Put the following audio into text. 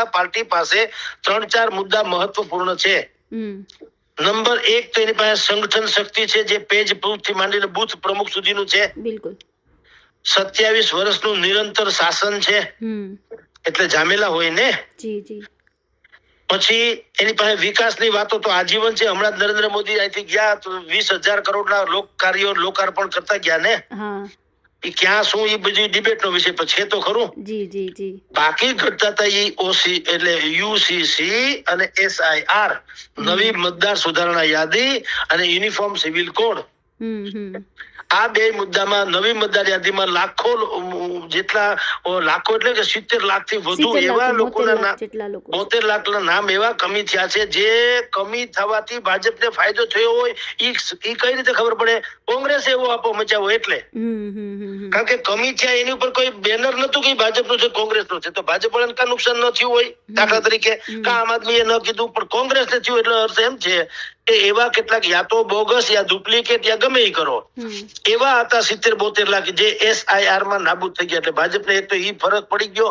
જનતા party પાસે 3-4 મુદ્દા મહત્વપૂર્ણ છે. નંબર 1 તો એની પાસે સંગઠન શક્તિ છે, જે પેજ પ્રમુખ થી માંડીને બૂથ પ્રમુખ સુધીનું છે. બિલકુલ. 27 વર્ષનું નિરંતર શાસન છે, એટલે જામેલા હોય ને. જી જી. પછી એની પાસે વિકાસની વાતો તો આજીવન છે. હમણાં નરેન્દ્ર મોદી અહીંથી ગયા તો 20,000 કરોડના કાર્યો લોકાર્પણ કરતા ગયા ને. એ ક્યાં શું એ બધી ડિબેટનો વિષય પર છે તો ખરું. જી જી જી. બાકી ઘટતા હતા એ ઓસી એટલે યુસીસી અને SIR, નવી મતદાર સુધારણા યાદી અને યુનિફોર્મ સિવિલ કોડ. આ બે મુદ્દામાં નવી મતદાર યાદીમાં લાખો એટલે કે 70 લાખ થી વધુ એવા લોકોના નામ, 72 લાખના નામ એવા કમી થયા છે. જે કમી થવાથી ભાજપને ફાયદો થયો હોય એ કઈ રીતે ખબર પડે? કોંગ્રેસ એવો આપો મચાવો એટલે. કારણ કે કમી થયા એની ઉપર કોઈ બેનર નતું કે ભાજપનું છે કોંગ્રેસનું છે, તો ભાજપ વાળાને કા નુકસાન ન થયું હોય. દાખલા તરીકે કા આમ આદમીએ ન કીધું પણ કોંગ્રેસને થયું, એટલે અર્થ એમ છે કે એવા કેટલાક યા તો બોગસ યા ડુપ્લિકેટ યા ગમે એ કરો એવા હતા 70-72 લાખ જે SIR માં નાબૂદ થઈ ગયા. એટલે ભાજપને એક તો ઈ ફરક પડી ગયો.